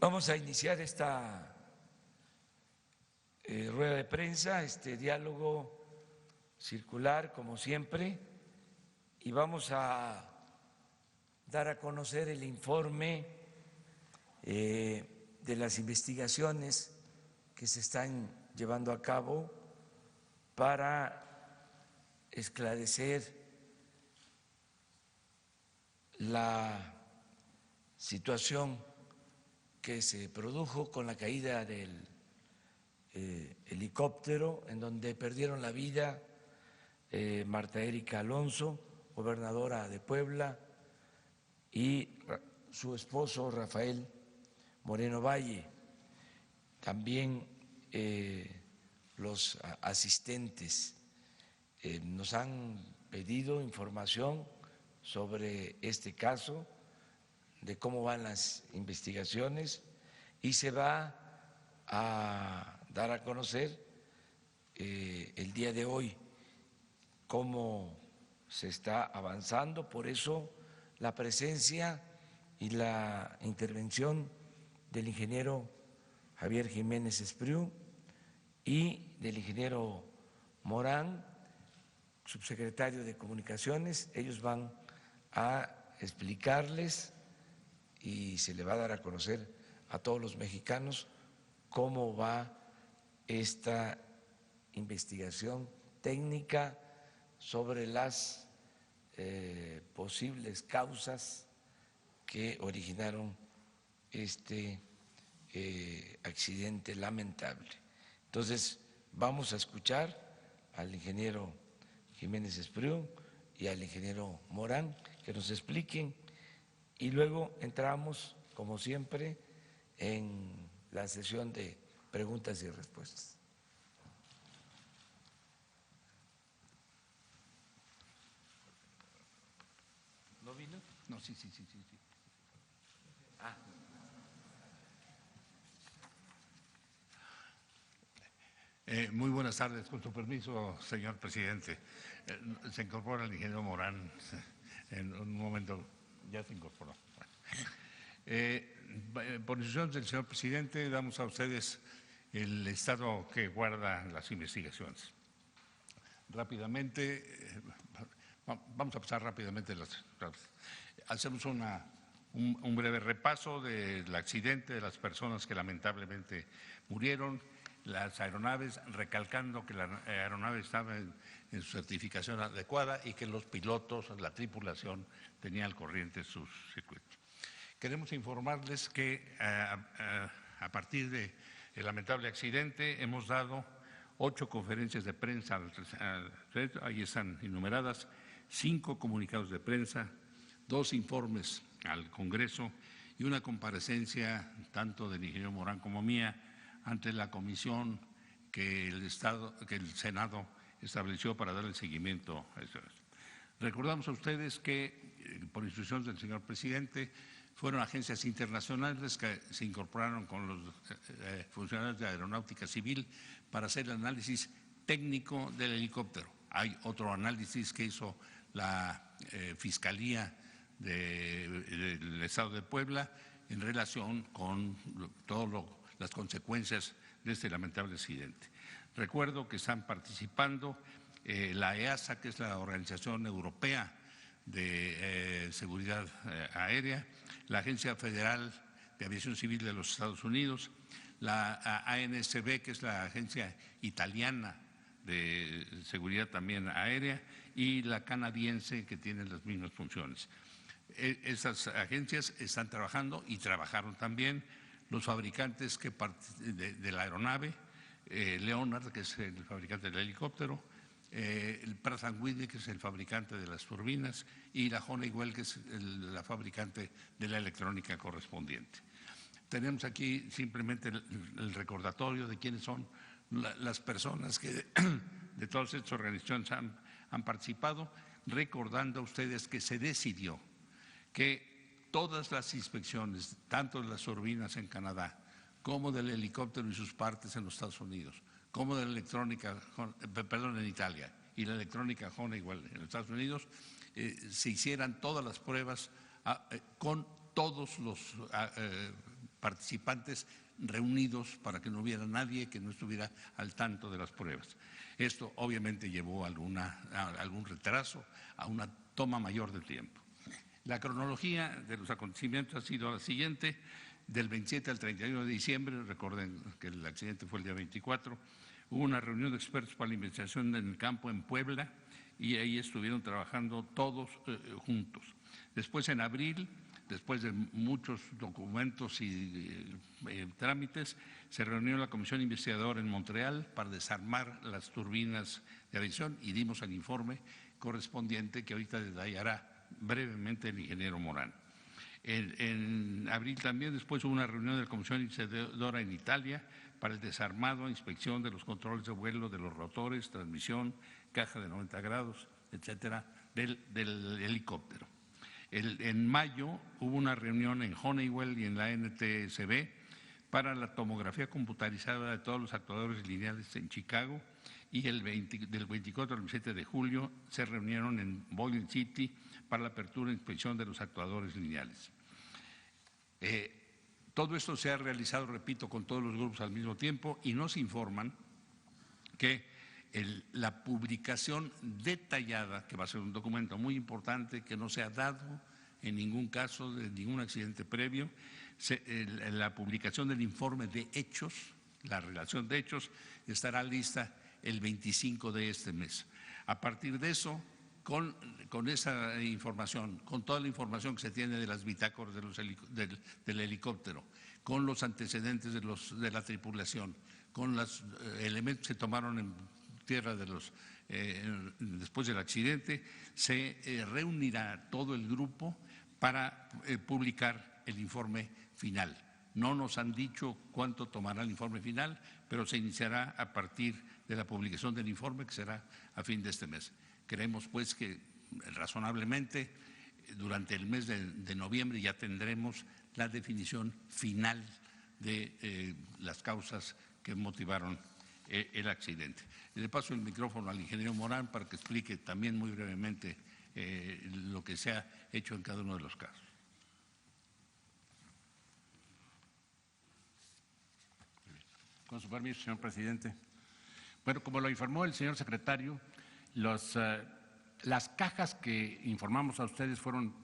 Vamos a iniciar esta rueda de prensa, este diálogo circular, como siempre, y vamos a dar a conocer el informe de las investigaciones que se están llevando a cabo para esclarecer la situación que se produjo con la caída del helicóptero en donde perdieron la vida Marta Erika Alonso, gobernadora de Puebla, y su esposo Rafael Moreno Valle. También los asistentes nos han pedido información sobre este caso, de cómo van las investigaciones, y se va a dar a conocer el día de hoy cómo se está avanzando. Por eso la presencia y la intervención del ingeniero Javier Jiménez Espriu y del ingeniero Morán, subsecretario de Comunicaciones. Ellos van a explicarles y se le va a dar a conocer a todos los mexicanos cómo va esta investigación técnica sobre las posibles causas que originaron este accidente lamentable. Entonces, vamos a escuchar al ingeniero Jiménez Espriu y al ingeniero Morán que nos expliquen, y luego entramos, como siempre, en la sesión de preguntas y respuestas. ¿No vino? No, sí. Ah. Muy buenas tardes, con su permiso, señor presidente. Se incorpora el ingeniero Morán en un momento, ya se incorporó. Por instrucción del señor presidente, damos a ustedes el estado que guardan las investigaciones. Rápidamente, vamos a pasar rápidamente hacemos un breve repaso del accidente, de las personas que lamentablemente murieron, las aeronaves, recalcando que la aeronave estaba en su certificación adecuada y que los pilotos, la tripulación, tenían al corriente sus circuitos. Queremos informarles que a partir del lamentable accidente hemos dado 8 conferencias de prensa, ahí están enumeradas, 5 comunicados de prensa, 2 informes al Congreso y una comparecencia tanto del ingeniero Morán como mía ante la comisión que el Senado estableció para darle seguimiento a eso. Recordamos a ustedes que, por instrucción del señor presidente, fueron agencias internacionales que se incorporaron con los funcionarios de Aeronáutica Civil para hacer el análisis técnico del helicóptero. Hay otro análisis que hizo la Fiscalía del Estado de Puebla en relación con todas las consecuencias de este lamentable accidente. Recuerdo que están participando la EASA, que es la Organización Europea de Seguridad Aérea, la Agencia Federal de Aviación Civil de los Estados Unidos, la ANSB, que es la Agencia Italiana de Seguridad también aérea, y la canadiense, que tiene las mismas funciones. Esas agencias están trabajando y trabajaron también los fabricantes de la aeronave, Leonard, que es el fabricante del helicóptero, el Pratt & Whitney, que es el fabricante de las turbinas, y la Honeywell, que es la fabricante de la electrónica correspondiente. Tenemos aquí simplemente el recordatorio de quiénes son las personas que de todas estas organizaciones han participado, recordando a ustedes que se decidió que todas las inspecciones, tanto de las turbinas en Canadá como del helicóptero y sus partes en los Estados Unidos, como de la electrónica, en Italia, y la electrónica Honeywell en los Estados Unidos, se hicieran todas las pruebas con todos los participantes reunidos para que no hubiera nadie que no estuviera al tanto de las pruebas. Esto obviamente llevó a algún retraso, a una toma mayor de tiempo. La cronología de los acontecimientos ha sido la siguiente: del 27 al 31 de diciembre, recuerden que el accidente fue el día 24, hubo una reunión de expertos para la investigación en el campo en Puebla y ahí estuvieron trabajando todos juntos. Después, en abril, después de muchos documentos y trámites, se reunió la Comisión Investigadora en Montreal para desarmar las turbinas de aviación y dimos el informe correspondiente que ahorita detallará brevemente el ingeniero Morán. En abril también, después hubo una reunión de la Comisión Investigadora en Italia para el desarmado, inspección de los controles de vuelo, de los rotores, transmisión, caja de 90 grados, etcétera, del helicóptero. En mayo hubo una reunión en Honeywell y en la NTSB para la tomografía computarizada de todos los actuadores lineales en Chicago, y del 24 al 27 de julio se reunieron en Boiling City para la apertura e inspección de los actuadores lineales. Todo esto se ha realizado, repito, con todos los grupos al mismo tiempo, y nos informan que la publicación detallada, que va a ser un documento muy importante, que no se ha dado en ningún caso de ningún accidente previo, la publicación del informe de hechos, la relación de hechos, estará lista el 25 de este mes. A partir de eso, con esa información, con toda la información que se tiene de las bitácoras del helicóptero, con los antecedentes de la tripulación, con los elementos que se tomaron en tierra después del accidente, se reunirá todo el grupo para publicar el informe final. No nos han dicho cuánto tomará el informe final, pero se iniciará a partir de la publicación del informe, que será a fin de este mes. Creemos pues que razonablemente durante el mes de noviembre ya tendremos la definición final de las causas que motivaron el accidente. Le paso el micrófono al ingeniero Morán para que explique también muy brevemente lo que se ha hecho en cada uno de los casos. Con su permiso, señor presidente. Bueno, como lo informó el señor secretario, las cajas que informamos a ustedes fueron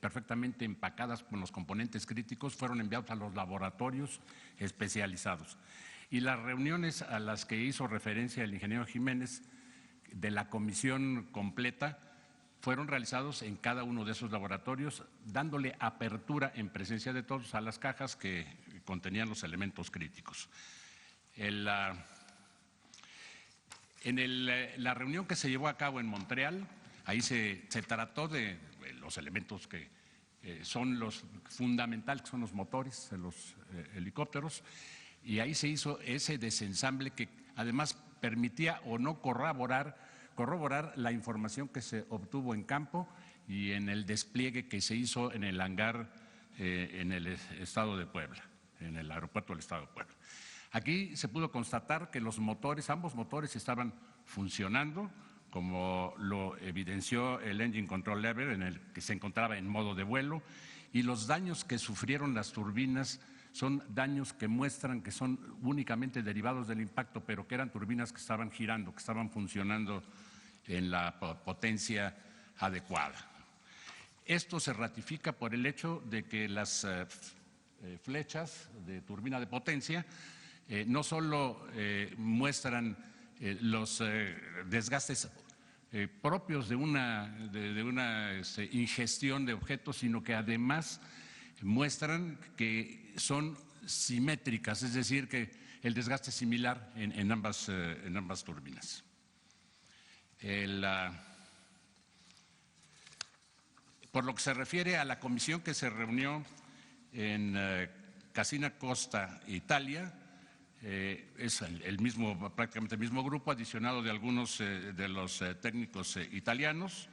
perfectamente empacadas con los componentes críticos, fueron enviados a los laboratorios especializados. Y las reuniones a las que hizo referencia el ingeniero Jiménez de la comisión completa fueron realizados en cada uno de esos laboratorios, dándole apertura en presencia de todos a las cajas que contenían los elementos críticos. La reunión que se llevó a cabo en Montreal, ahí se trató de los elementos que son los fundamentales, que son los motores de los helicópteros, y ahí se hizo ese desensamble que además permitía o no corroborar la información que se obtuvo en campo y en el despliegue que se hizo en el hangar en el estado de Puebla, en el aeropuerto del estado de Puebla. Aquí se pudo constatar que los motores, ambos motores estaban funcionando, como lo evidenció el Engine Control Lever, en el que se encontraba en modo de vuelo, y los daños que sufrieron las turbinas son daños que muestran que son únicamente derivados del impacto, pero que eran turbinas que estaban girando, que estaban funcionando en la potencia adecuada. Esto se ratifica por el hecho de que las flechas de turbina de potencia no solo muestran los desgastes propios de una ingestión de objetos, sino que además muestran que son simétricas, es decir, que el desgaste es similar en ambas turbinas. Por lo que se refiere a la comisión que se reunió en Casina Costa, Italia, es prácticamente el mismo grupo, adicionado de algunos de los técnicos italianos,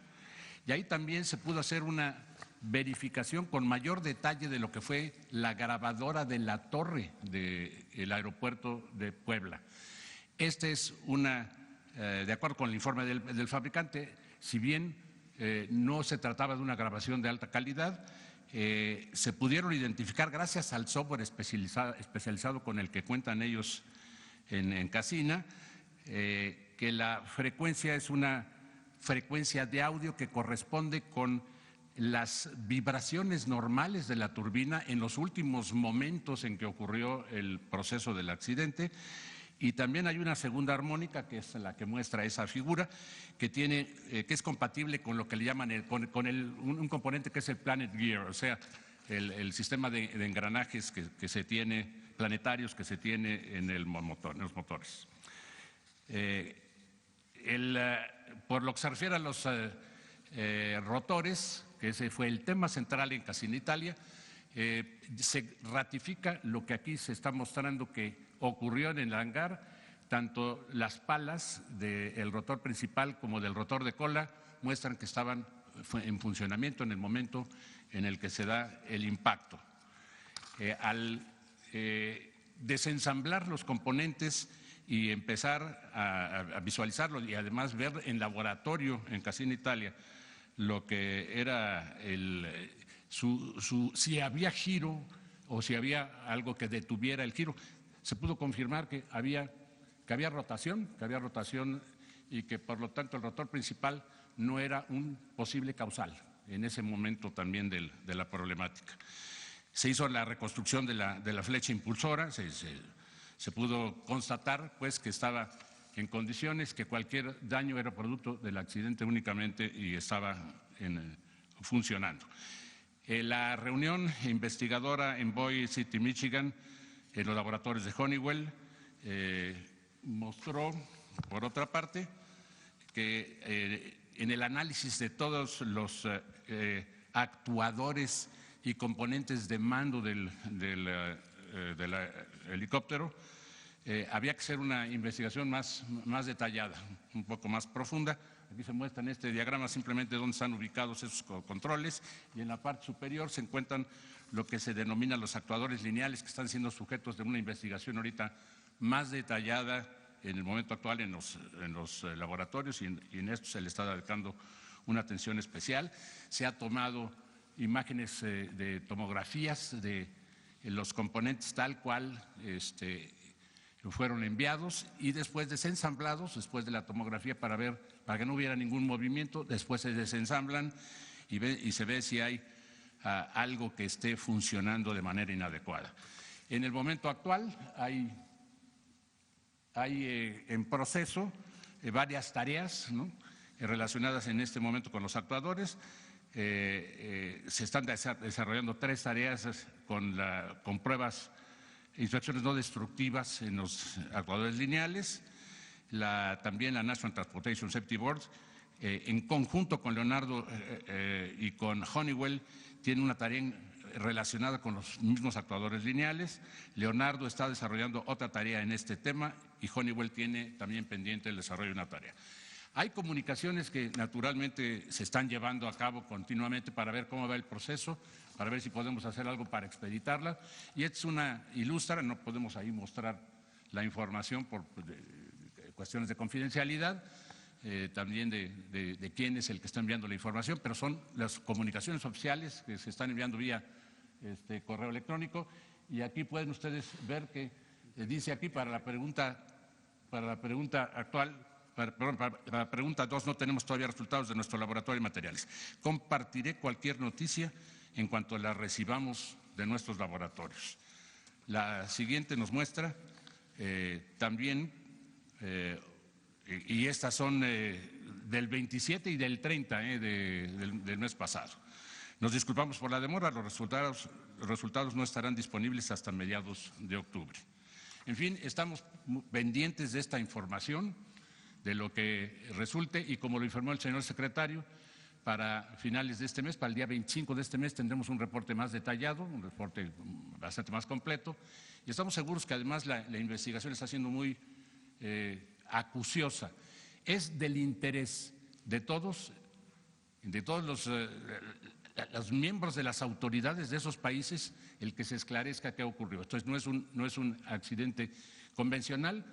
y ahí también se pudo hacer una verificación con mayor detalle de lo que fue la grabadora de la torre del aeropuerto de Puebla. Este es de acuerdo con el informe del fabricante, si bien no se trataba de una grabación de alta calidad, se pudieron identificar gracias al software especializado con el que cuentan ellos en Casina, que la frecuencia es una frecuencia de audio que corresponde con las vibraciones normales de la turbina en los últimos momentos en que ocurrió el proceso del accidente. Y también hay una segunda armónica, que es la que muestra esa figura, que es compatible con lo que le llaman un componente que es el Planet Gear, o sea, el sistema de engranajes que se tiene, planetarios que se tiene en los motores. Por lo que se refiere a los rotores, que ese fue el tema central en Casina Italia, se ratifica lo que aquí se está mostrando que ocurrió en el hangar, tanto las palas del rotor principal como del rotor de cola muestran que estaban en funcionamiento en el momento en el que se da el impacto. Al desensamblar los componentes y empezar a visualizarlos y además ver en laboratorio en Casina Italia lo que era si había giro o si había algo que detuviera el giro, se pudo confirmar que había rotación y que por lo tanto el rotor principal no era un posible causal en ese momento también de la problemática. Se hizo la reconstrucción de la flecha impulsora, se pudo constatar pues que estaba en condiciones, que cualquier daño era producto del accidente únicamente y estaba funcionando. La reunión investigadora en Boise City, Michigan, en los laboratorios de Honeywell, mostró, por otra parte, que en el análisis de todos los actuadores y componentes de mando del helicóptero, había que hacer una investigación más detallada, un poco más profunda. Aquí se muestra en este diagrama simplemente dónde están ubicados esos controles y en la parte superior se encuentran lo que se denomina los actuadores lineales, que están siendo sujetos de una investigación ahorita más detallada en el momento actual en los laboratorios, y en esto se le está dedicando una atención especial. Se ha tomado imágenes de tomografías de los componentes tal cual fueron enviados y después desensamblados, después de la tomografía para que no hubiera ningún movimiento, después se desensamblan y se ve si hay algo que esté funcionando de manera inadecuada. En el momento actual hay en proceso varias tareas, ¿no?, relacionadas en este momento con los actuadores. Se están desarrollando 3 tareas con pruebas, inspecciones no destructivas en los actuadores lineales. También la National Transportation Safety Board, en conjunto con Leonardo y con Honeywell, tiene una tarea relacionada con los mismos actuadores lineales. Leonardo está desarrollando otra tarea en este tema y Honeywell tiene también pendiente el desarrollo de una tarea. Hay comunicaciones que naturalmente se están llevando a cabo continuamente para ver cómo va el proceso, para ver si podemos hacer algo para expeditarla. Y es una ilustra, no podemos ahí mostrar la información por cuestiones de confidencialidad, también de quién es el que está enviando la información, pero son las comunicaciones oficiales que se están enviando vía correo electrónico. Y aquí pueden ustedes ver que dice aquí para la pregunta actual. Para la pregunta 2, no tenemos todavía resultados de nuestro laboratorio de materiales. Compartiré cualquier noticia en cuanto la recibamos de nuestros laboratorios. La siguiente nos muestra también, y estas son del 27 y del 30 del mes pasado. Nos disculpamos por la demora, los resultados no estarán disponibles hasta mediados de octubre. En fin, estamos pendientes de esta información, de lo que resulte, y como lo informó el señor secretario, para finales de este mes, para el día 25 de este mes, tendremos un reporte más detallado, un reporte bastante más completo, y estamos seguros que además la investigación está siendo muy acuciosa. Es del interés de todos los miembros de las autoridades de esos países el que se esclarezca qué ocurrió. Entonces no es un accidente convencional,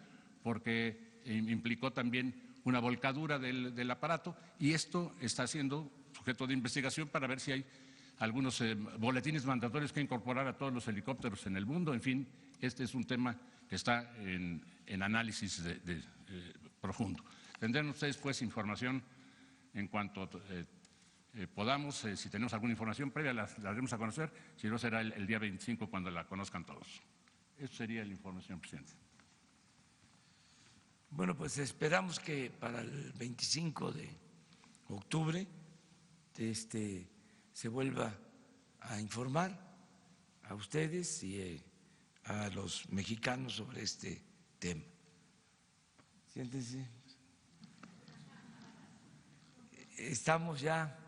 porque implicó también una volcadura del aparato, y esto está siendo sujeto de investigación para ver si hay algunos boletines mandatorios que incorporar a todos los helicópteros en el mundo. En fin, este es un tema que está en análisis profundo. Tendrán ustedes pues información en cuanto podamos. Si tenemos alguna información previa la daremos a conocer, si no será el día 25 cuando la conozcan todos. Eso sería la información, presidente. Bueno, pues esperamos que para el 25 de octubre se vuelva a informar a ustedes y a los mexicanos sobre este tema. Siéntense. Estamos ya,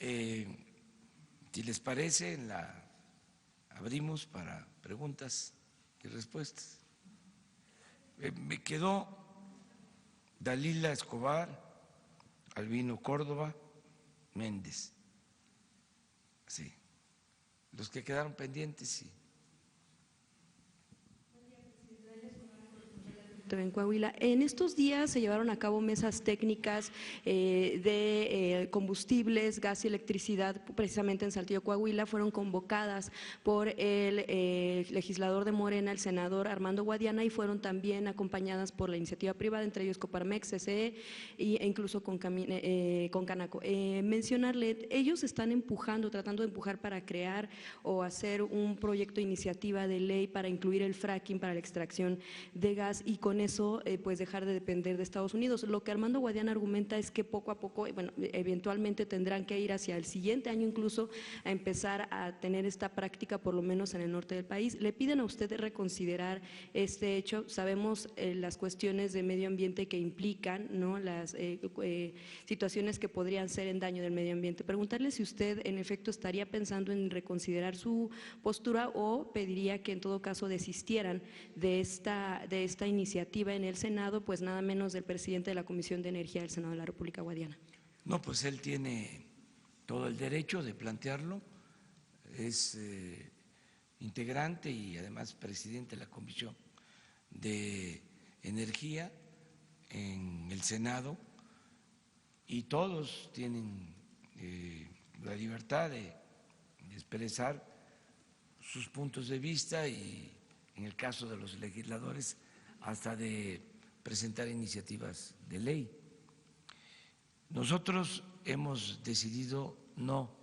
si les parece, abrimos para preguntas y respuestas. Me quedó Dalila Escobar, Albino Córdoba, Méndez. Sí, los que quedaron pendientes, sí. En Coahuila. En estos días se llevaron a cabo mesas técnicas de combustibles, gas y electricidad, precisamente en Saltillo, Coahuila. Fueron convocadas por el legislador de Morena, el senador Armando Guadiana, y fueron también acompañadas por la iniciativa privada, entre ellos Coparmex, CCE e incluso con Canaco. Mencionarle, ellos están tratando de empujar para crear o hacer un proyecto de iniciativa de ley para incluir el fracking para la extracción de gas y con eso pues dejar de depender de Estados Unidos. Lo que Armando Guadiana argumenta es que poco a poco, bueno, eventualmente tendrán que ir hacia el siguiente año incluso a empezar a tener esta práctica, por lo menos en el norte del país. Le piden a usted reconsiderar este hecho. Sabemos las cuestiones de medio ambiente que implican, ¿no?, las situaciones que podrían ser en daño del medio ambiente. Preguntarle si usted en efecto estaría pensando en reconsiderar su postura o pediría que en todo caso desistieran de esta iniciativa en el Senado, pues nada menos del presidente de la Comisión de Energía del Senado de la República, Guadiana. No, pues él tiene todo el derecho de plantearlo, es integrante y además presidente de la Comisión de Energía en el Senado y todos tienen la libertad de expresar sus puntos de vista y en el caso de los legisladores hasta de presentar iniciativas de ley. Nosotros hemos decidido no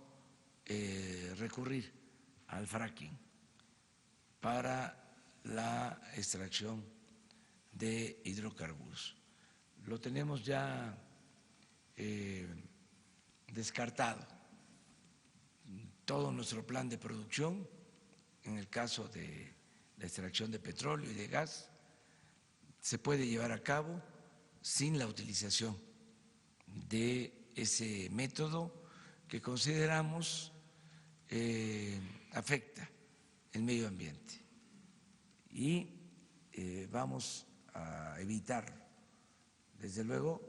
recurrir al fracking para la extracción de hidrocarburos. Lo tenemos ya descartado. Todo nuestro plan de producción, en el caso de la extracción de petróleo y de gas, se puede llevar a cabo sin la utilización de ese método que consideramos afecta el medio ambiente y vamos a evitarlo. Desde luego,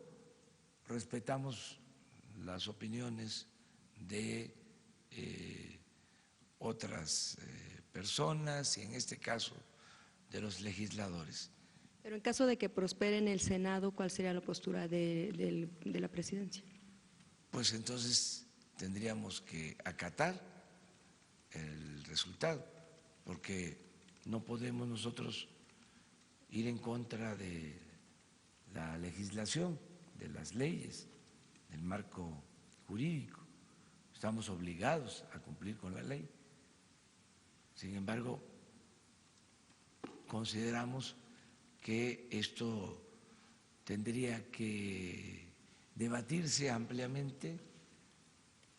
respetamos las opiniones de otras personas y en este caso de los legisladores. Pero en caso de que prospere en el Senado, ¿cuál sería la postura de la presidencia? Pues entonces tendríamos que acatar el resultado, porque no podemos nosotros ir en contra de la legislación, de las leyes, del marco jurídico. Estamos obligados a cumplir con la ley. Sin embargo, consideramos que esto tendría que debatirse ampliamente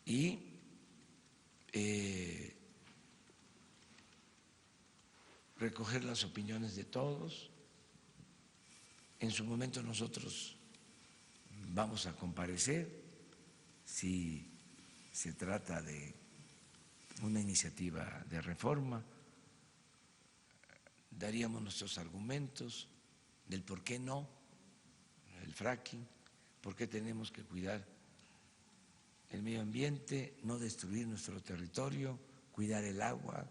y recoger las opiniones de todos. En su momento nosotros vamos a comparecer si se trata de una iniciativa de reforma, daríamos nuestros argumentos del por qué no el fracking, por qué tenemos que cuidar el medio ambiente, no destruir nuestro territorio, cuidar el agua.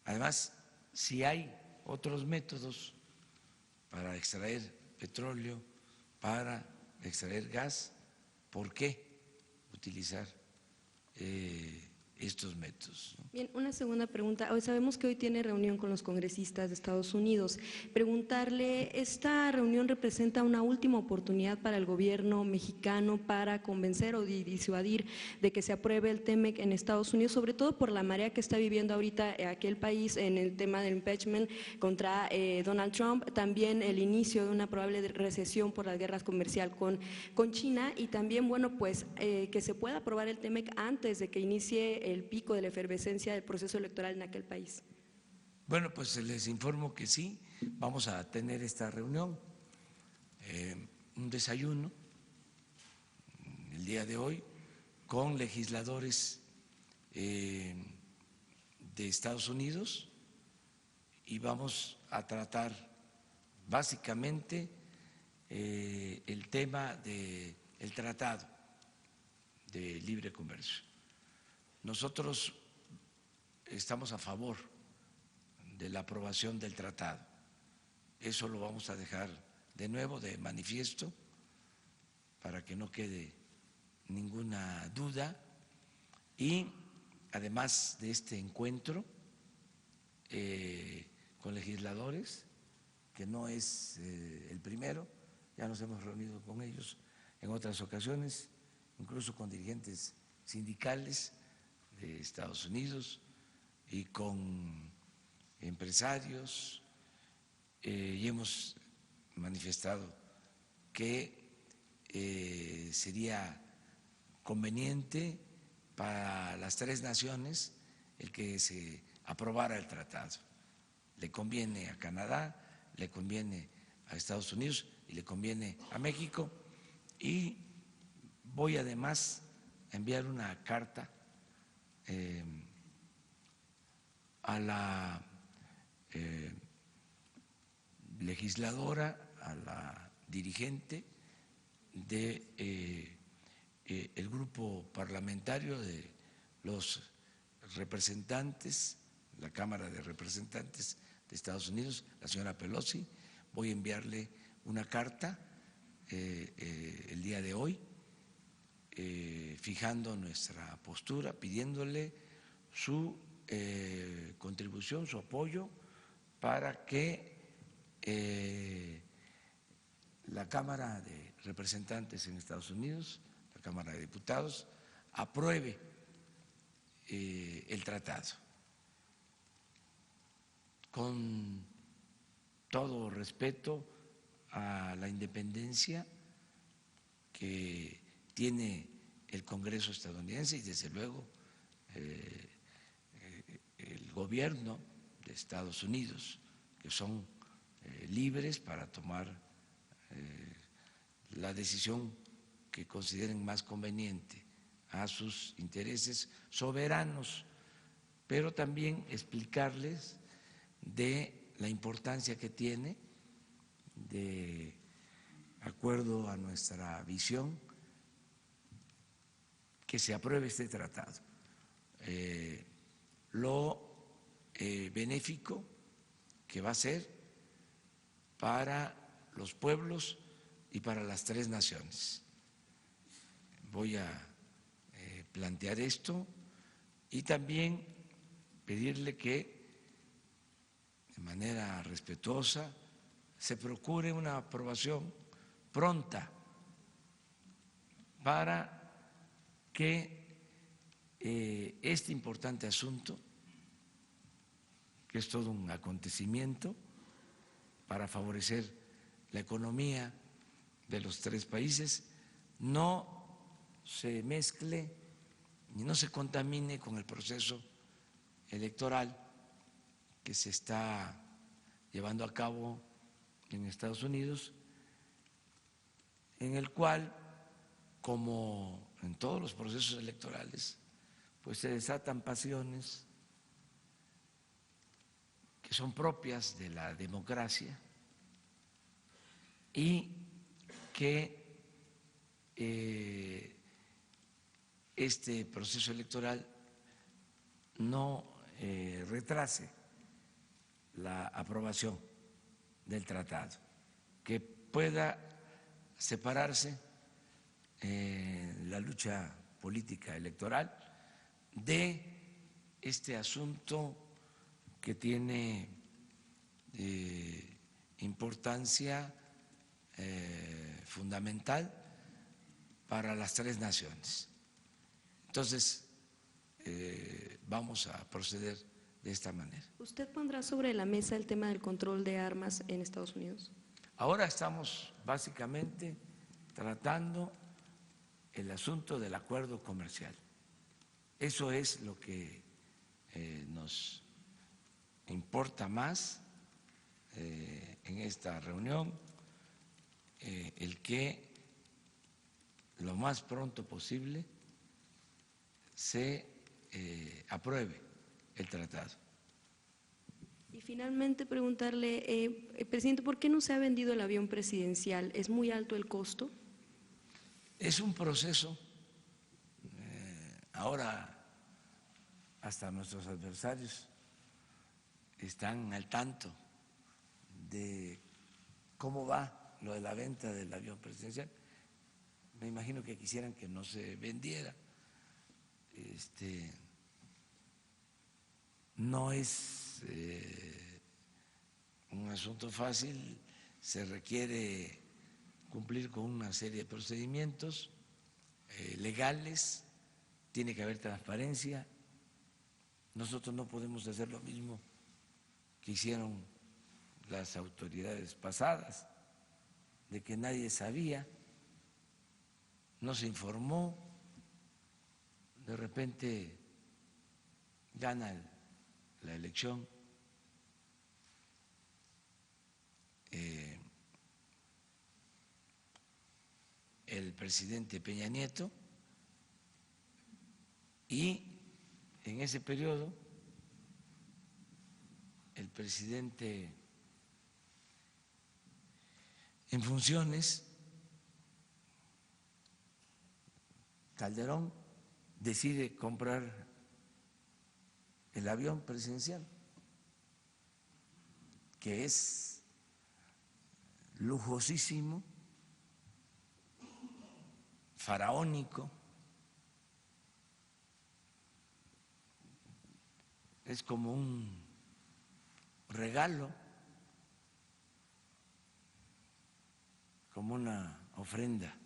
Además, si hay otros métodos para extraer petróleo, para extraer gas, ¿por qué utilizar estos métodos, ¿no? Bien, una segunda pregunta. Hoy sabemos que hoy tiene reunión con los congresistas de Estados Unidos. Preguntarle, ¿esta reunión representa una última oportunidad para el gobierno mexicano para convencer o disuadir de que se apruebe el TEMEC en Estados Unidos, sobre todo por la marea que está viviendo ahorita aquel país en el tema del impeachment contra Donald Trump, también el inicio de una probable recesión por la guerra comercial con China y también, bueno, pues que se pueda aprobar el TEMEC antes de que inicie el pico de la efervescencia del proceso electoral en aquel país? Bueno, pues les informo que sí, vamos a tener esta reunión, un desayuno el día de hoy con legisladores de Estados Unidos y vamos a tratar básicamente el tema del Tratado de Libre Comercio. Nosotros estamos a favor de la aprobación del tratado. Eso lo vamos a dejar de nuevo de manifiesto para que no quede ninguna duda. Y además de este encuentro con legisladores, que no es el primero, ya nos hemos reunido con ellos en otras ocasiones, incluso con dirigentes sindicales de Estados Unidos y con empresarios, y hemos manifestado que sería conveniente para las tres naciones el que se aprobara el tratado. Le conviene a Canadá, le conviene a Estados Unidos y le conviene a México. Y voy además a enviar una carta a la legisladora, a la dirigente de el grupo parlamentario de los representantes, la Cámara de Representantes de Estados Unidos, la señora Pelosi. Voy a enviarle una carta el día de hoy, fijando nuestra postura, pidiéndole su contribución, su apoyo para que la Cámara de Representantes en Estados Unidos, la Cámara de Diputados, apruebe el tratado. Con todo respeto a la independencia que tiene el Congreso estadounidense y desde luego el gobierno de Estados Unidos, que son libres para tomar la decisión que consideren más conveniente a sus intereses soberanos, pero también explicarles de la importancia que tiene, de acuerdo a nuestra visión, que se apruebe este tratado. Lo benéfico que va a ser para los pueblos y para las tres naciones. Voy a plantear esto y también pedirle que de manera respetuosa se procure una aprobación pronta para que este importante asunto, que es todo un acontecimiento para favorecer la economía de los tres países, no se mezcle y no se contamine con el proceso electoral que se está llevando a cabo en Estados Unidos, en el cual, como en todos los procesos electorales, pues se desatan pasiones que son propias de la democracia y que este proceso electoral no retrase la aprobación del tratado, que pueda separarse la lucha política electoral de este asunto que tiene importancia fundamental para las tres naciones. Entonces, vamos a proceder de esta manera. ¿Usted pondrá sobre la mesa el tema del control de armas en Estados Unidos? Ahora estamos básicamente tratando el asunto del acuerdo comercial. Eso es lo que nos importa más en esta reunión, el que lo más pronto posible se apruebe el tratado. Y finalmente preguntarle, presidente, ¿por qué no se ha vendido el avión presidencial? ¿Es muy alto el costo? Es un proceso. Ahora hasta nuestros adversarios están al tanto de cómo va lo de la venta del avión presidencial. Me imagino que quisieran que no se vendiera. No es un asunto fácil, se requiere cumplir con una serie de procedimientos legales, tiene que haber transparencia. Nosotros no podemos hacer lo mismo que hicieron las autoridades pasadas, de que nadie sabía, no se informó, de repente gana la elección el presidente Peña Nieto y en ese periodo el presidente en funciones, Calderón, decide comprar el avión presidencial, que es lujosísimo, faraónico, es como un regalo, como una ofrenda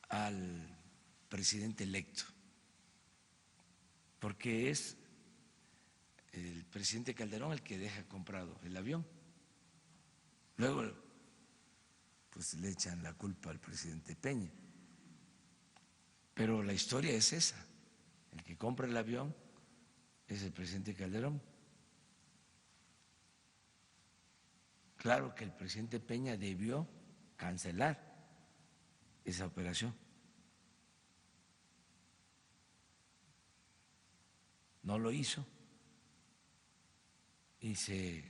al presidente electo, porque es el presidente Calderón el que deja comprado el avión. Luego, pues le echan la culpa al presidente Peña, pero la historia es esa: el que compra el avión es el presidente Calderón. Claro que el presidente Peña debió cancelar esa operación. No lo hizo y se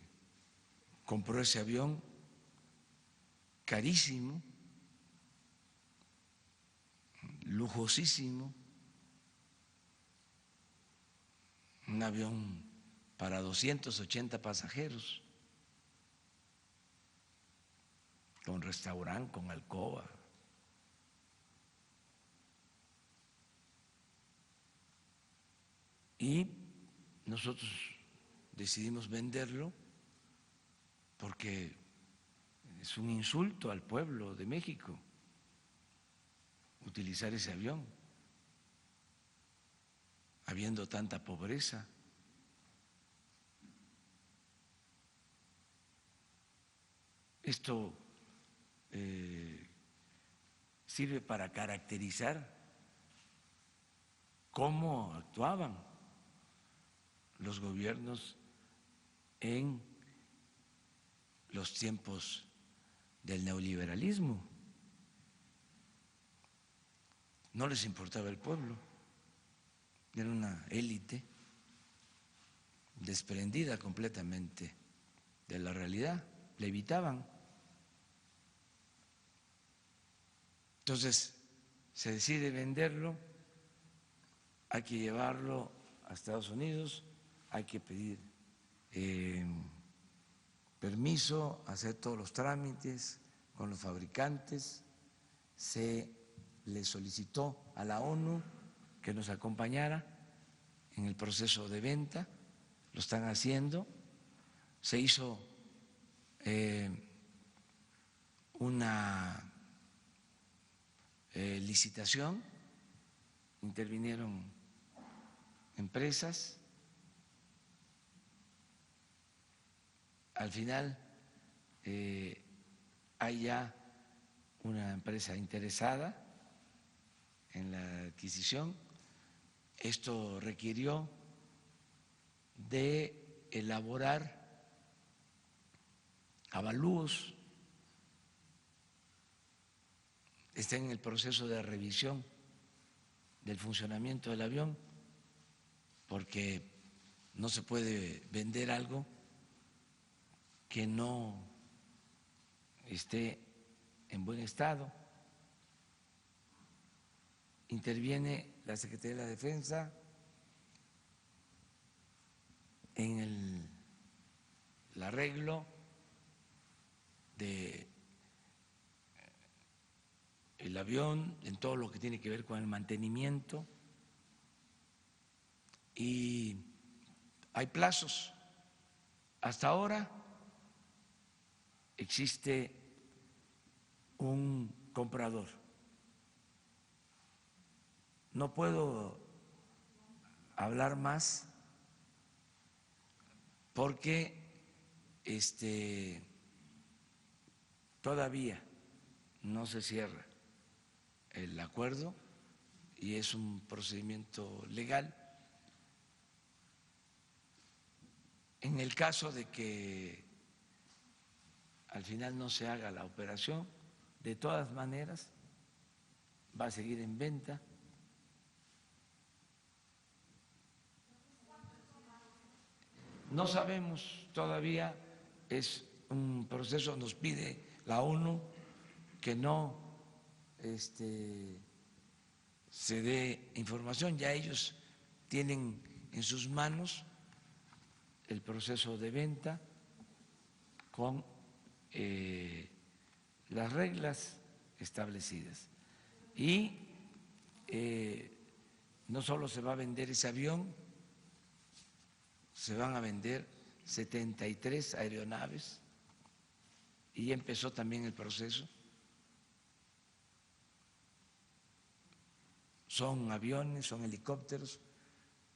compró ese avión carísimo, lujosísimo, un avión para 280 pasajeros, con restaurante, con alcoba. Y nosotros decidimos venderlo porque es un insulto al pueblo de México utilizar ese avión, habiendo tanta pobreza. Esto sirve para caracterizar cómo actuaban los gobiernos en los tiempos del neoliberalismo. No les importaba el pueblo, era una élite desprendida completamente de la realidad, le evitaban. Entonces se decide venderlo, hay que llevarlo a Estados Unidos, hay que pedir permiso, hacer todos los trámites con los fabricantes, se le solicitó a la ONU que nos acompañara en el proceso de venta, lo están haciendo. Se hizo una licitación, intervinieron empresas. Al final hay ya una empresa interesada en la adquisición. Esto requirió de elaborar avalúos, está en el proceso de revisión del funcionamiento del avión, porque no se puede vender algo que no esté en buen estado. Interviene la Secretaría de la Defensa en el arreglo de el avión, en todo lo que tiene que ver con el mantenimiento, y hay plazos. Hasta ahora existe un comprador. No puedo hablar más porque todavía no se cierra el acuerdo y es un procedimiento legal. En el caso de que al final no se haga la operación, de todas maneras va a seguir en venta. No sabemos todavía, es un proceso, nos pide la ONU que no se dé información, ya ellos tienen en sus manos el proceso de venta con las reglas establecidas. Y no solo se va a vender ese avión, se van a vender 73 aeronaves y ya empezó también el proceso. Son aviones, son helicópteros.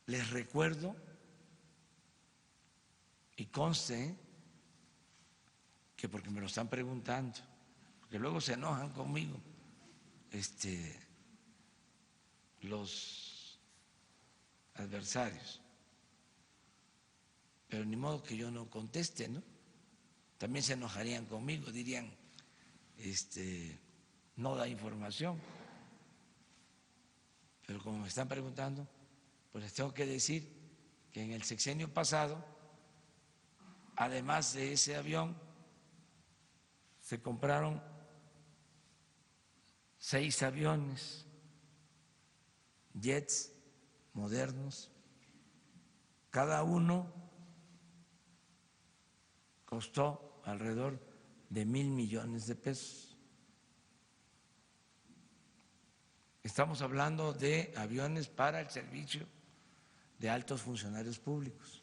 Les recuerdo y conste que, porque me lo están preguntando, porque luego se enojan conmigo los adversarios, pero ni modo que yo no conteste, ¿no? También se enojarían conmigo, dirían, no da información. Pero como me están preguntando, pues les tengo que decir que en el sexenio pasado, además de ese avión, se compraron 6 aviones, jets modernos, cada uno costó alrededor de 1,000 millones de pesos. Estamos hablando de aviones para el servicio de altos funcionarios públicos.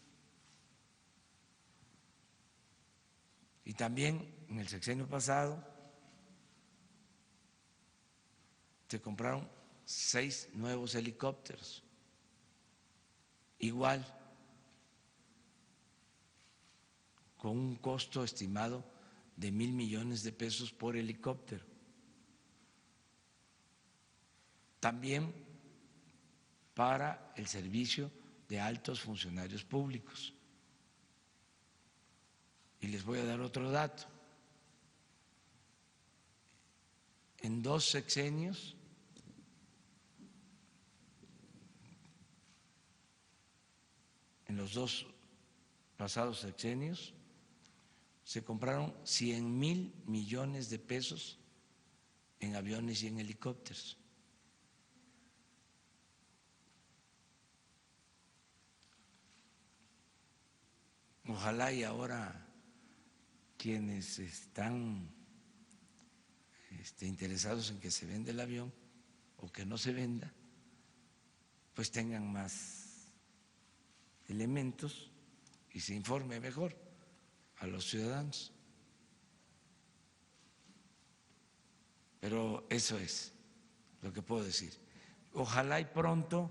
Y también en el sexenio pasado se compraron 6 nuevos helicópteros, igual, con un costo estimado de 1,000 millones de pesos por helicóptero. También para el servicio de altos funcionarios públicos. Y les voy a dar otro dato. En 2 sexenios, en los 2 pasados sexenios, se compraron 100,000 millones de pesos en aviones y en helicópteros. Ojalá y ahora quienes están interesados en que se venda el avión o que no se venda, pues tengan más elementos y se informe mejor a los ciudadanos. Pero eso es lo que puedo decir. Ojalá y pronto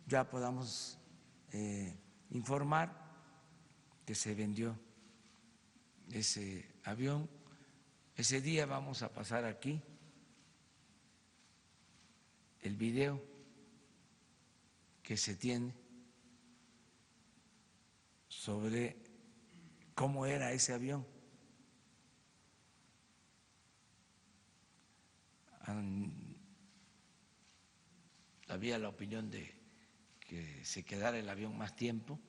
ya podamos informar que se vendió ese avión. Ese día vamos a pasar aquí el video que se tiene sobre cómo era ese avión. Había la opinión de que se quedara el avión más tiempo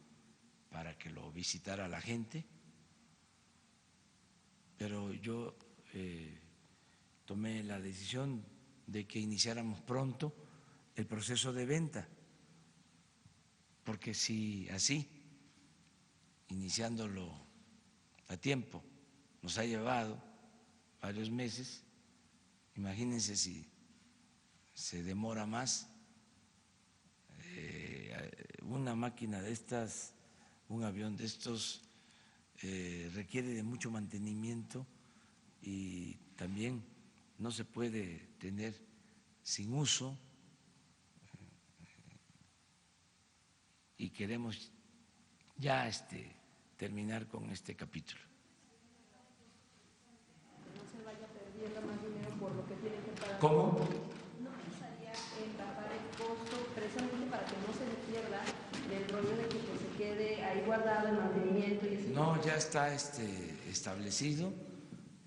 para que lo visitara la gente, pero yo tomé la decisión de que iniciáramos pronto el proceso de venta, porque si así, iniciándolo a tiempo, nos ha llevado varios meses, imagínense si se demora más. Una máquina de estas, un avión de estos requiere de mucho mantenimiento y también no se puede tener sin uso, y queremos ya terminar con este capítulo. No se vaya perdiendo más dinero por lo que tienen que pagar. ¿Cómo? ¿No pensaría en tapar el costo precisamente para que no se le pierda del rollo de que pues, se quede ahí guardado el mantenimiento? Y no, ya está establecido,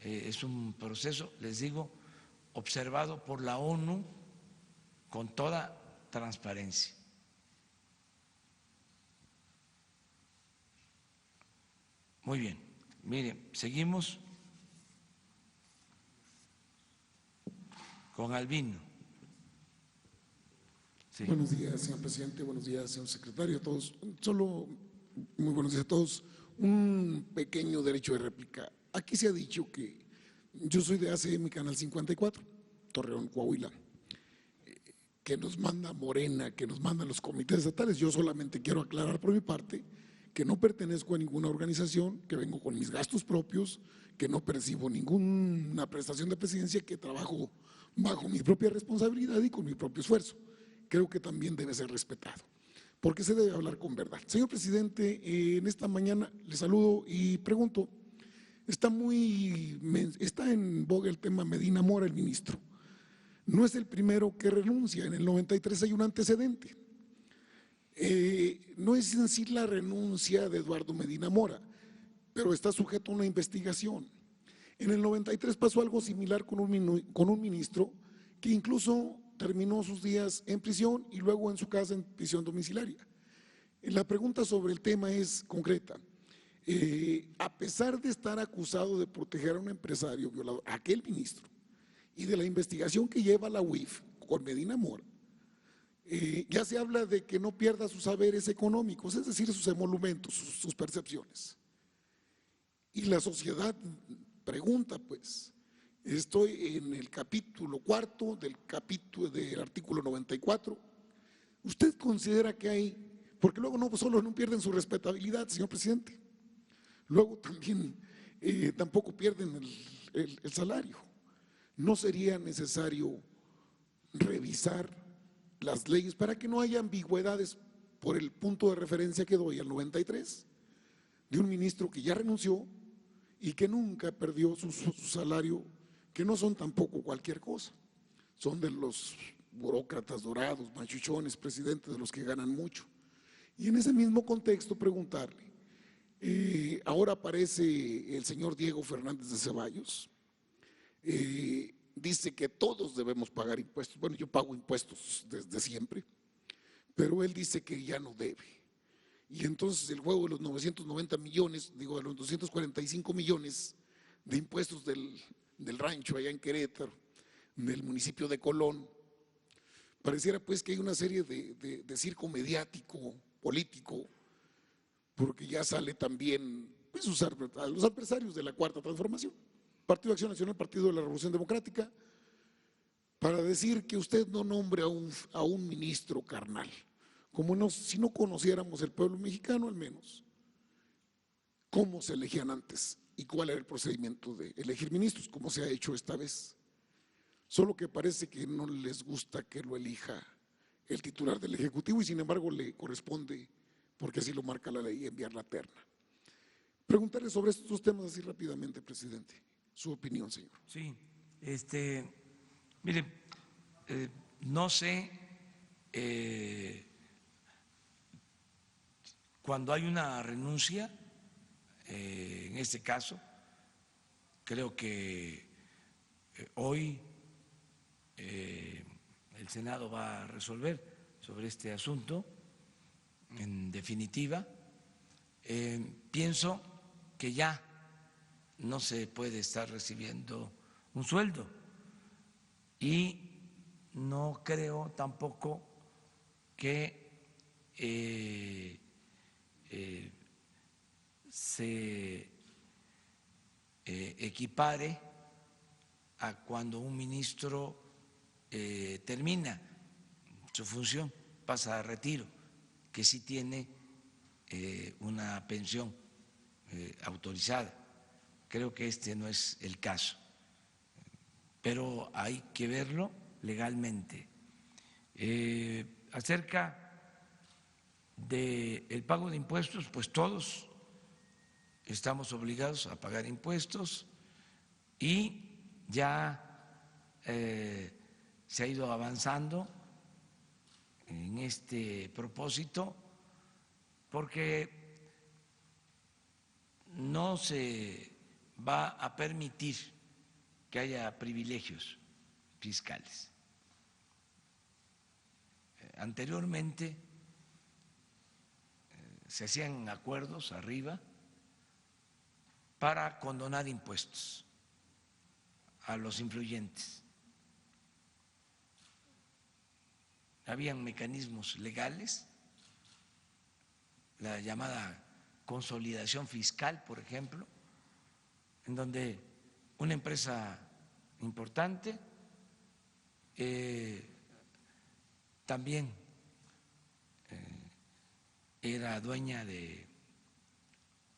es un proceso, les digo, observado por la ONU con toda transparencia. Muy bien, miren, seguimos con Albino. Sí. Buenos días, señor presidente, buenos días, señor secretario, a todos. Solo, muy buenos días a todos. Un pequeño derecho de réplica. Aquí se ha dicho que yo soy de ACM Canal 54, Torreón, Coahuila, que nos manda Morena, que nos mandan los comités estatales. Yo solamente quiero aclarar por mi parte que no pertenezco a ninguna organización, que vengo con mis gastos propios, que no percibo ninguna prestación de presidencia, que trabajo bajo mi propia responsabilidad y con mi propio esfuerzo. Creo que también debe ser respetado, porque se debe hablar con verdad. Señor presidente, en esta mañana le saludo y pregunto, está en boga el tema Medina Mora, el ministro. No es el primero que renuncia, en el 93 hay un antecedente. No es en sí la renuncia de Eduardo Medina Mora, pero está sujeto a una investigación. En el 93 pasó algo similar con un ministro que incluso terminó sus días en prisión y luego en su casa en prisión domiciliaria. La pregunta sobre el tema es concreta. A pesar de estar acusado de proteger a un empresario violador, a aquel ministro, y de la investigación que lleva la UIF con Medina Mora, ya se habla de que no pierda sus saberes económicos, es decir, sus emolumentos, sus percepciones. Y la sociedad pregunta, pues, estoy en el capítulo 4 del artículo 94, ¿usted considera que hay, porque luego no solo no pierden su respetabilidad, señor presidente, luego también tampoco pierden el salario? ¿No sería necesario revisar las leyes para que no haya ambigüedades por el punto de referencia que doy al 93 de un ministro que ya renunció y que nunca perdió su salario, que no son tampoco cualquier cosa, son de los burócratas dorados, machuchones, presidentes de los que ganan mucho? Y en ese mismo contexto preguntarle, ahora aparece el señor Diego Fernández de Ceballos, dice que todos debemos pagar impuestos. Bueno, yo pago impuestos desde siempre, pero él dice que ya no debe. Y entonces el juego de los 990 millones, de los 245 millones de impuestos del rancho allá en Querétaro, del municipio de Colón, pareciera pues que hay una serie de circo mediático, político, porque ya sale también pues, a los adversarios de la Cuarta Transformación, Partido de Acción Nacional, Partido de la Revolución Democrática, para decir que usted no nombre a un ministro carnal. como si no conociéramos el pueblo mexicano al menos, cómo se elegían antes y cuál era el procedimiento de elegir ministros, como se ha hecho esta vez. Solo que parece que no les gusta que lo elija el titular del Ejecutivo y sin embargo le corresponde, porque así lo marca la ley, enviar la terna. Preguntarle sobre estos dos temas así rápidamente, presidente. Su opinión, señor. Sí, mire, no sé, cuando hay una renuncia, en este caso, creo que hoy el Senado va a resolver sobre este asunto. En definitiva, pienso que ya no se puede estar recibiendo un sueldo y no creo tampoco que se equipare a cuando un ministro termina su función, pasa a retiro, que sí tiene una pensión autorizada. Creo que este no es el caso, pero hay que verlo legalmente. Acerca del pago de impuestos, pues todos estamos obligados a pagar impuestos y ya se ha ido avanzando en este propósito porque no se va a permitir que haya privilegios fiscales. Anteriormente se hacían acuerdos arriba para condonar impuestos a los influyentes. Habían mecanismos legales, la llamada consolidación fiscal, por ejemplo, en donde una empresa importante también era dueña de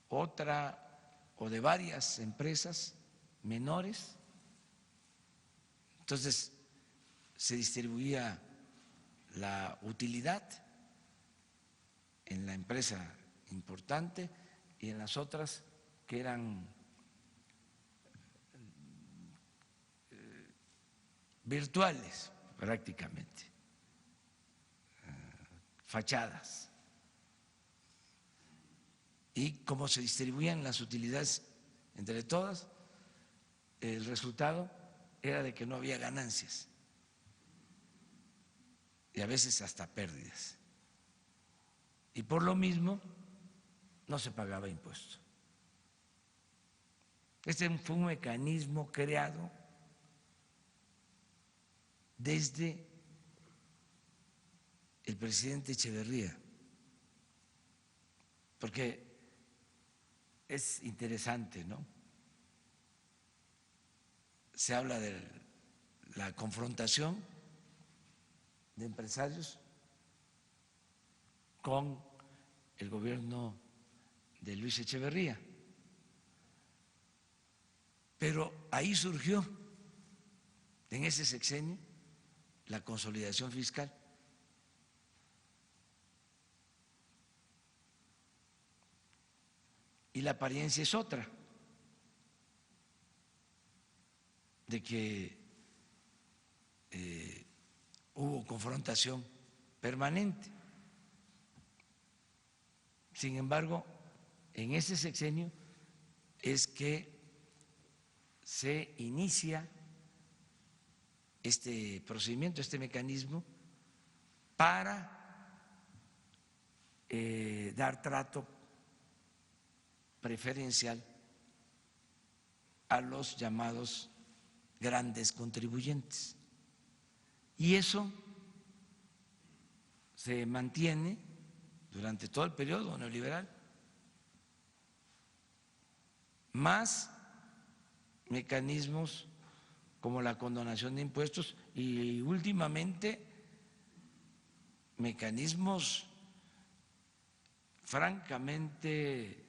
otra o de varias empresas menores, entonces se distribuía la utilidad en la empresa importante y en las otras que eran virtuales prácticamente, fachadas. Y como se distribuían las utilidades entre todas, el resultado era de que no había ganancias y a veces hasta pérdidas. Y por lo mismo no se pagaba impuesto. Este fue un mecanismo creado desde el presidente Echeverría, porque es interesante, ¿no? Se habla de la confrontación de empresarios con el gobierno de Luis Echeverría, pero ahí surgió, en ese sexenio, la consolidación fiscal. Y la apariencia es otra, de que hubo confrontación permanente. Sin embargo, en ese sexenio es que se inicia este procedimiento, este mecanismo para dar trato preferencial a los llamados grandes contribuyentes. Y eso se mantiene durante todo el periodo neoliberal, más mecanismos como la condonación de impuestos y últimamente mecanismos francamente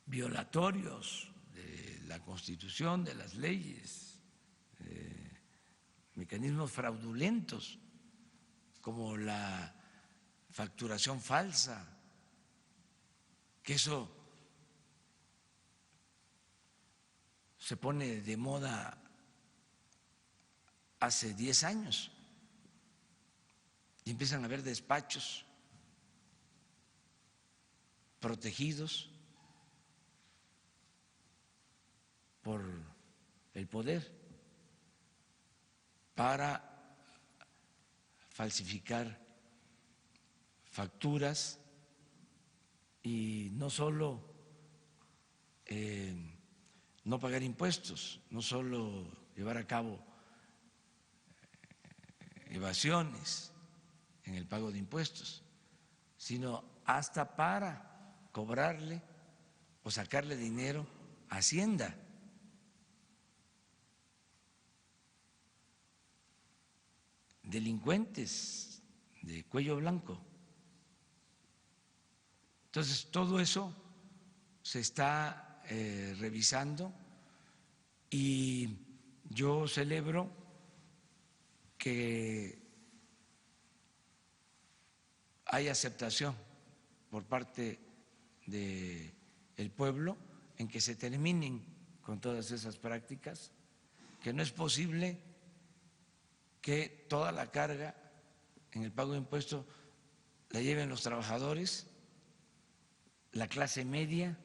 violatorios de la Constitución, de las leyes, mecanismos fraudulentos como la facturación falsa, que eso se pone de moda hace 10 años y empiezan a haber despachos protegidos por el poder para falsificar facturas y no solo no pagar impuestos, no solo llevar a cabo evasiones en el pago de impuestos, sino hasta para cobrarle o sacarle dinero a Hacienda. Delincuentes de cuello blanco. Entonces, todo eso se está revisando y yo celebro que hay aceptación por parte del pueblo en que se terminen con todas esas prácticas, que no es posible que toda la carga en el pago de impuestos la lleven los trabajadores, la clase media,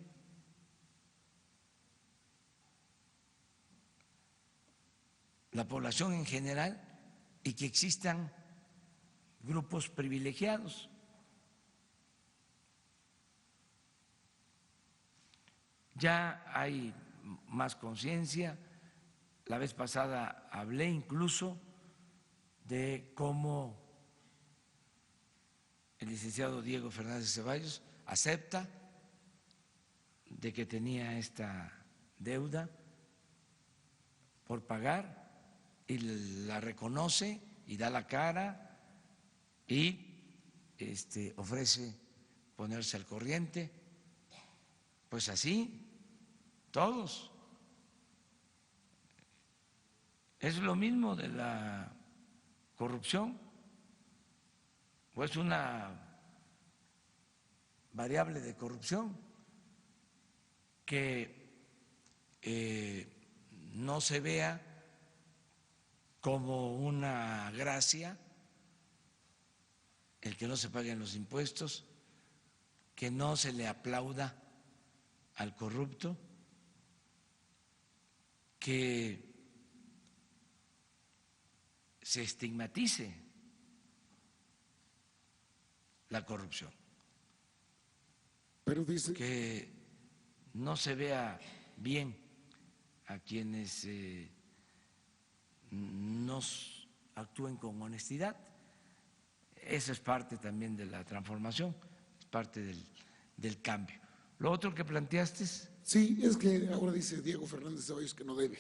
la población en general, y que existan grupos privilegiados. Ya hay más conciencia. La vez pasada hablé incluso de cómo el licenciado Diego Fernández Ceballos acepta de que tenía esta deuda por pagar y la reconoce y da la cara y ofrece ponerse al corriente. Pues así, todos. Es lo mismo de la corrupción, o es una variable de corrupción que no se vea como una gracia el que no se paguen los impuestos, que no se le aplauda al corrupto, que se estigmatice la corrupción, Pero dice que no se vea bien a quienes no actúen con honestidad. Eso es parte también de la transformación, es parte del cambio. Lo otro que planteaste es… sí, es que ahora dice Diego Fernández Ceballos que no debe.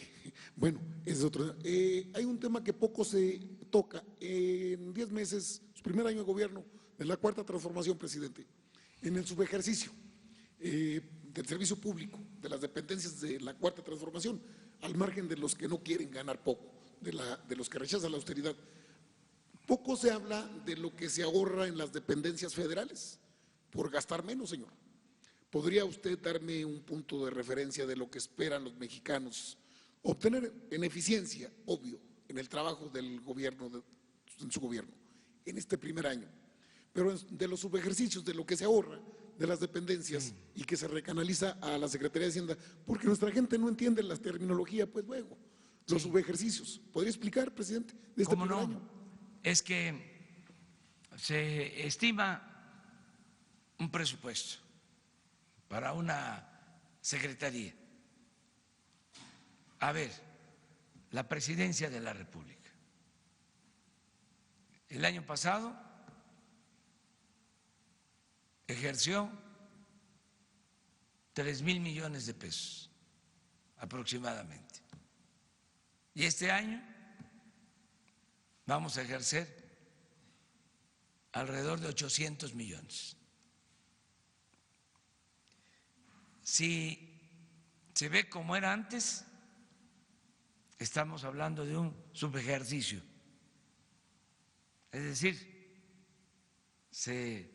Bueno, es otro. Hay un tema que poco se toca. En 10 meses, su primer año de gobierno de la Cuarta Transformación, presidente, en el subejercicio del servicio público, de las dependencias de la Cuarta Transformación, al margen de los que no quieren ganar poco, de los que rechazan la austeridad, poco se habla de lo que se ahorra en las dependencias federales por gastar menos, señor. ¿Podría usted darme un punto de referencia de lo que esperan los mexicanos obtener en eficiencia, obvio, en el trabajo del gobierno, en su gobierno, en este primer año? Pero de los subejercicios, de lo que se ahorra de las dependencias y que se recanaliza a la Secretaría de Hacienda, porque nuestra gente no entiende la terminología, pues luego, los subejercicios. ¿Podría explicar, presidente, de este primer año? Es que se estima un presupuesto para una secretaría. A ver, la Presidencia de la República. El año pasado ejerció 3,000 millones de pesos aproximadamente. Y este año vamos a ejercer alrededor de 800 millones. Si se ve como era antes, estamos hablando de un subejercicio. Es decir, se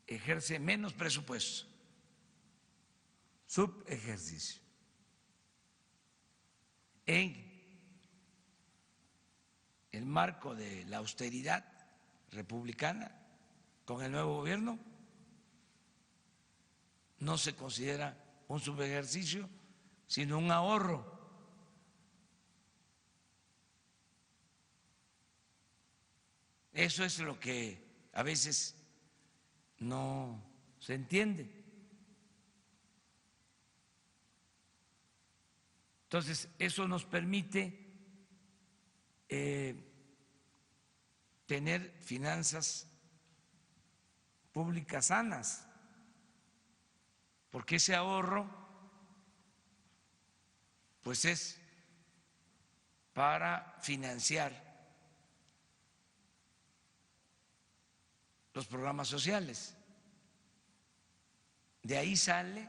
ejerce menos presupuesto, subejercicio. En el marco de la austeridad republicana, con el nuevo gobierno, no se considera un subejercicio, sino un ahorro. Eso es lo que a veces no se entiende. Entonces, eso nos permite tener finanzas públicas sanas, porque ese ahorro pues es para financiar los programas sociales. De ahí sale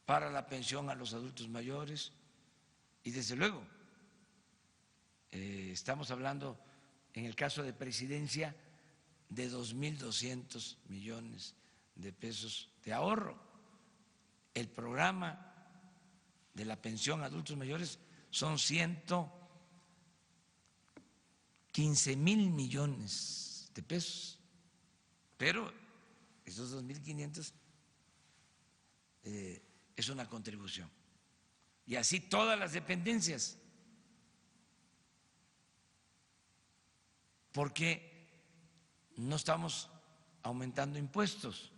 para la pensión a los adultos mayores y desde luego estamos hablando en el caso de Presidencia de 2.200 millones de pesos de ahorro. El programa de la pensión a adultos mayores son 115.000 millones de pesos, pero esos 2.500 es una contribución. Y así todas las dependencias, porque no estamos aumentando impuestos,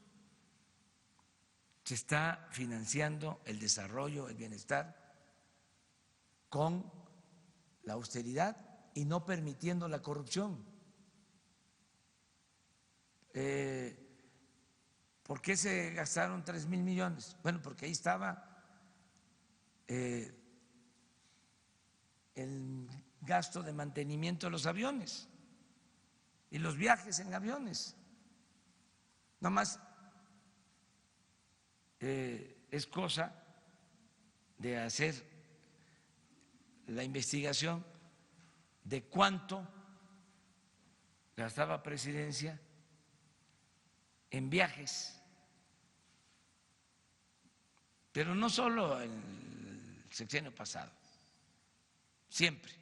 se está financiando el desarrollo, el bienestar con la austeridad y no permitiendo la corrupción. ¿Por qué se gastaron 3.000 millones? Bueno, porque ahí estaba el gasto de mantenimiento de los aviones y los viajes en aviones. Nada más es cosa de hacer la investigación de cuánto gastaba Presidencia en viajes, pero no solo en el sexenio pasado, siempre.